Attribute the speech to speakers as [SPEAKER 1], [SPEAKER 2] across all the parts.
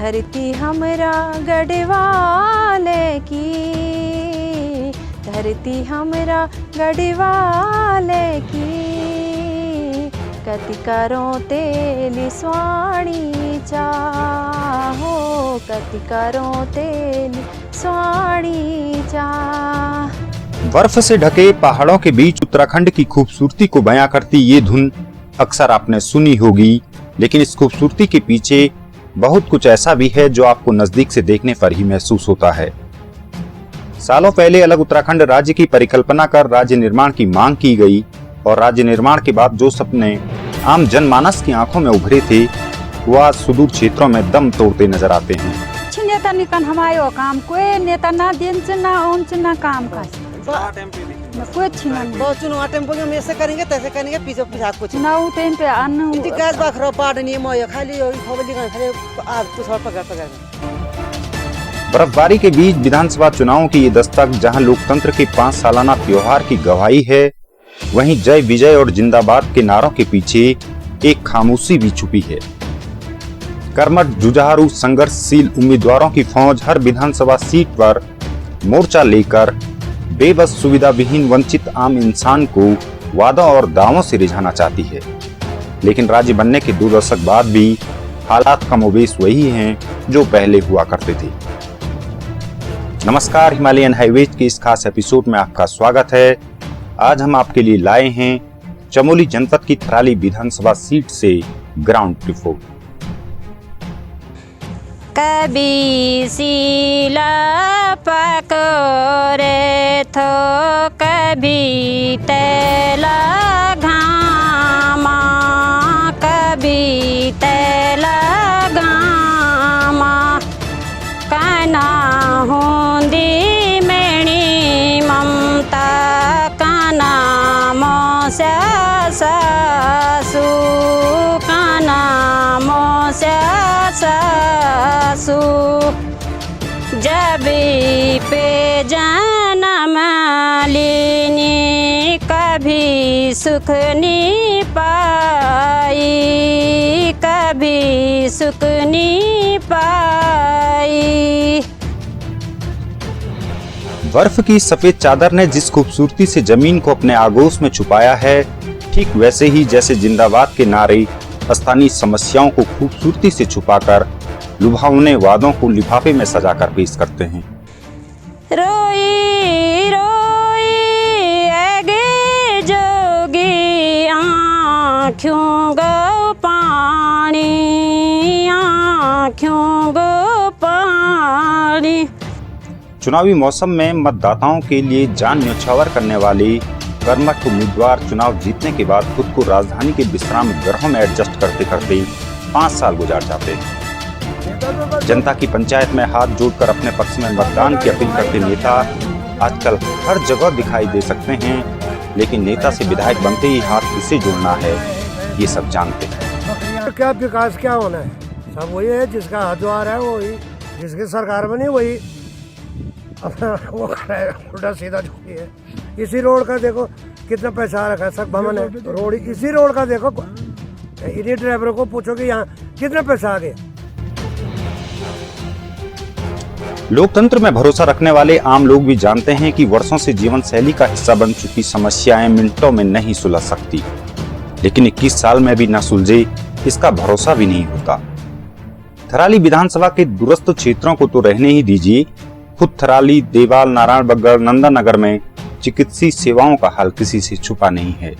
[SPEAKER 1] धरती हमरा गढ़वाले की, धरती हमरा गढ़वाले की, कति करो तेली स्वाणी चाहो, कति करो तेली स्वाणी चाह।
[SPEAKER 2] बर्फ से ढके पहाड़ों के बीच उत्तराखंड की खूबसूरती को बयां करती ये धुन अक्सर आपने सुनी होगी, लेकिन इस खूबसूरती के पीछे बहुत कुछ ऐसा भी है जो आपको नजदीक से देखने पर ही महसूस होता है। सालों पहले अलग उत्तराखंड राज्य की परिकल्पना कर राज्य निर्माण की मांग की गई और राज्य निर्माण के बाद जो सपने आम जनमानस की आंखों में उभरे थे वो आज सुदूर क्षेत्रों में दम तोड़ते नजर आते हैं।
[SPEAKER 3] नेता निकन हमारे काम कोई नेता ना दिन ना ना काम का कुछ
[SPEAKER 4] चुनाव टेम्पो में ऐसे करेंगे तैसे करेंगे पीछे पीछे कुछ
[SPEAKER 3] चुनाव टाइम पे अन्न
[SPEAKER 4] गैस बाखरो पाट नहीं मोय खाली खबली खाली आग तो सर पकड़ पकड़।
[SPEAKER 2] बर्फबारी के बीच विधानसभा चुनावों की ये दस्तक जहां लोकतंत्र के 5 सालाना त्योहार की गवाही है, वहीं जय विजय और जिंदाबाद के नारों के पीछे एक खामोशी भी छुपी है। कर्मठ जुझारू संघर्षशील उम्मीदवारों की फौज हर विधानसभा सीट पर मोर्चा लेकर बेबस सुविधा विहीन वंचित आम इंसान को वादों और दावों से रिझाना चाहती है। लेकिन राज्य बनने के 2 दशक बाद भी हालात कमोबेश वही हैं जो पहले हुआ करते थे। नमस्कार, हिमालयन हाईवेज के इस खास एपिसोड में आपका स्वागत है। आज हम आपके लिए लाए हैं चमोली जनपद की थराली विधानसभा सीट से ग्राउंड रिपोर्ट।
[SPEAKER 3] कभी सीला पकोरे थो, कभी तेला घामा, कभी तेला घामा, काना होंदी मेणी ममता, काना मोस्या सासू, काना मोस्या सासू, जब पे जन्म लेनी कभी सुख नहीं पाई, कभी सुख नहीं पाई।
[SPEAKER 2] बर्फ की सफेद चादर ने जिस खूबसूरती से जमीन को अपने आगोश में छुपाया है, ठीक वैसे ही जैसे जिंदाबाद के नारे स्थानीय समस्याओं को खूबसूरती से छुपाकर लुभावने वादों को लिफाफे में सजाकर पेश करते हैं।
[SPEAKER 3] रोई रोई आगे जोगी आँखों गो पानी, आँखों गो पानी।
[SPEAKER 2] चुनावी मौसम में मतदाताओं के लिए जान न्यौछावर करने वाले कर्मठ उम्मीदवार चुनाव जीतने के बाद खुद को राजधानी के विश्राम गृहों में एडजस्ट करते करते 5 साल गुजार जाते हैं। जनता की पंचायत में हाथ जोड़कर अपने पक्ष में मतदान की अपील करते नेता आजकल हर जगह दिखाई दे सकते हैं, लेकिन नेता से विधायक बनते ही हाथ किसे जोड़ना है ये सब जानते हैं।
[SPEAKER 4] क्या विकास क्या होना है, सब वही है जिसका हाथ द्वार है, वही जिसकी सरकार बनी वही अपना वो उल्टा सीधा झुकी है। इसी रोड का देखो कितना पैसा रखा है, सब भवन है रोड, इसी रोड का देखो, इन्हीं ड्राइवरों को पूछो कि यहाँ कितना पैसा आ गया।
[SPEAKER 2] लोकतंत्र में भरोसा रखने वाले आम लोग भी जानते हैं कि वर्षों से जीवन शैली का हिस्सा बन चुकी समस्याएं मिनटों में नहीं सुलझ सकती, लेकिन 21 साल में भी न सुलझे इसका भरोसा भी नहीं होता। थराली विधानसभा के दूरस्थ क्षेत्रों को तो रहने ही दीजिए, खुद थराली, देवाल, नारायणबगड़, नंदानगर में चिकित्सीय सेवाओं का हाल किसी से छुपा नहीं है।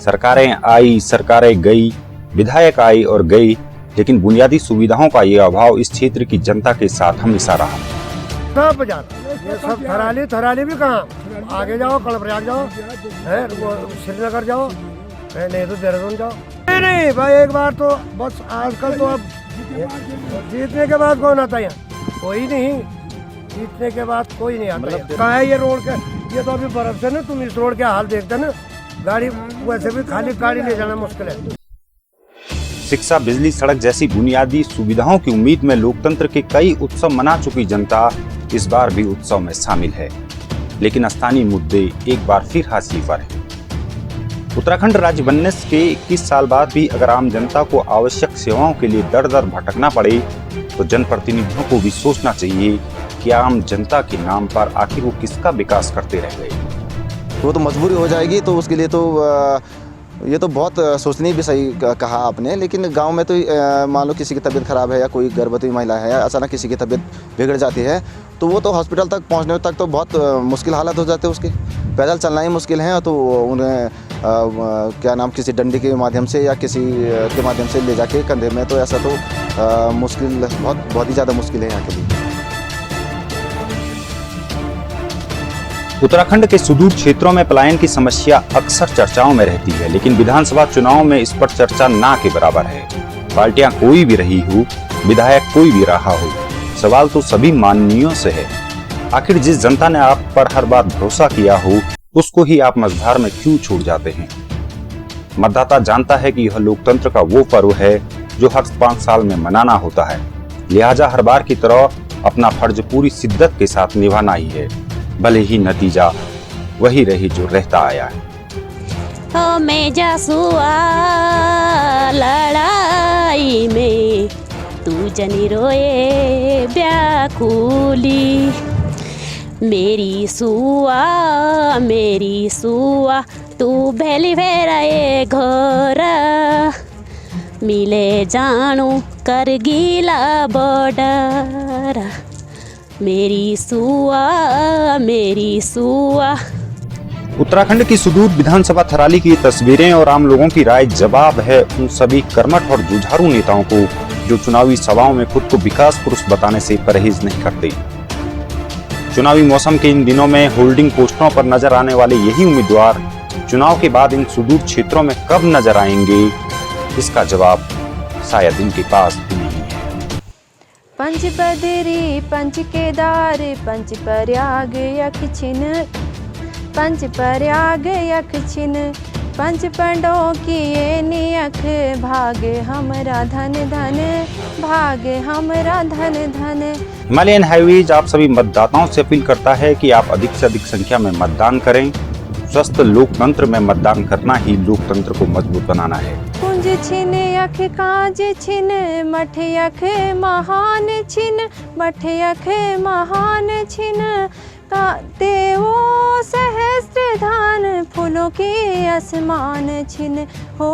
[SPEAKER 2] सरकारें आई, सरकारें गई, विधायक आई और गई, लेकिन बुनियादी सुविधाओं का ये अभाव इस क्षेत्र की जनता के साथ हमेशा रहा।
[SPEAKER 4] सब ये सब थराली भी कहाँ, आगे जाओ, कर्णप्रयाग जाओ, है श्रीनगर जाओ, नहीं तो देहरादून जाओ। नहीं भाई, एक बार तो बस, आजकल तो अब जीतने के बाद कौन आता यहाँ, कोई नहीं, जीतने के बाद कोई नहीं आता। कहाँ है ये रोड का, ये तो अभी बर्फ से ना, तुम इस रोड के हाल देखते ना, गाड़ी वैसे भी खाली गाड़ी ले जाना मुश्किल है।
[SPEAKER 2] शिक्षा, बिजली, सड़क जैसी बुनियादी सुविधाओं की उम्मीद में लोकतंत्र के कई उत्सव मना चुकी जनता इस बार भी उत्सव में शामिल है, लेकिन स्थानीय मुद्दे एक बार फिर हाशिए पर हैं। उत्तराखंड राज्य बनने के 21 साल बाद भी अगर आम जनता को आवश्यक सेवाओं के लिए दर दर भटकना पड़े तो जनप्रतिनिधियों को भी सोचना चाहिए कि आम जनता के नाम पर आखिर वो किसका विकास करते रह गए।
[SPEAKER 5] वो तो मजबूरी हो जाएगी, तो उसके लिए तो ये तो बहुत सोचनीय भी सही कहा आपने। लेकिन गांव में तो मान लो किसी की तबीयत खराब है या कोई गर्भवती महिला है या अचानक किसी की तबीयत बिगड़ जाती है तो वो तो हॉस्पिटल तक पहुंचने तक तो बहुत मुश्किल हालत हो जाते हैं उसके। पैदल चलना ही मुश्किल है तो उन्हें क्या नाम किसी डंडी के माध्यम से या किसी के माध्यम से ले जाके कंधे में, तो ऐसा तो मुश्किल बहुत ही ज़्यादा मुश्किल है यहाँ के लिए।
[SPEAKER 2] उत्तराखंड के सुदूर क्षेत्रों में पलायन की समस्या अक्सर चर्चाओं में रहती है, लेकिन विधानसभा चुनाव में इस पर चर्चा ना के बराबर है। पार्टियां कोई भी रही हो, विधायक कोई भी रहा हो, सवाल तो सभी माननीयों से है। आखिर जिस जनता ने आप पर हर बार भरोसा किया हो उसको ही आप मझधार में क्यों छोड़ जाते हैं। मतदाता जानता है कि यह लोकतंत्र का वो पर्व है जो हर 5 साल में मनाना होता है, लिहाजा हर बार की तरह अपना फर्ज पूरी शिद्दत के साथ निभाना ही है, भले ही नतीजा वही रही जो रहता आया है।
[SPEAKER 6] हो मैं जासुआ लड़ाई में तू जनी रोए व्याकुली, मेरी सुआ तू भैली भेराए घर, मिले जानू कर गीला बॉर्डर, मेरी सुआ।
[SPEAKER 2] उत्तराखंड की सुदूर विधानसभा थराली की तस्वीरें और आम लोगों की राय जवाब है उन सभी कर्मठ और जुझारू नेताओं को जो चुनावी सभाओं में खुद को विकास पुरुष बताने से परहेज नहीं करते। चुनावी मौसम के इन दिनों में होल्डिंग पोस्टरों पर नजर आने वाले यही उम्मीदवार चुनाव के बाद इन सुदूर क्षेत्रों में कब नजर आएंगे, इसका जवाब शायद इनके पास भी नहीं है।
[SPEAKER 1] पंच बदरी पंच केदार पंच प्रयाग यख छिन, पंच प्रयाग यख छिन, पंच पंडों की ये नियख, भाग हमरा धन धन, भाग हमरा धन धन।
[SPEAKER 2] हिमालयन हाईवेज आप सभी मतदाताओं से अपील करता है कि आप अधिक से अधिक संख्या में मतदान करें। स्वस्थ लोकतंत्र में मतदान करना ही लोकतंत्र को मजबूत बनाना है।
[SPEAKER 1] कुंज छिन यख काज छिन, मठ यख महान छिन, मठ यख महान छिन, देवो सहस्त्र धान, फूलों के आसमान छिन हो।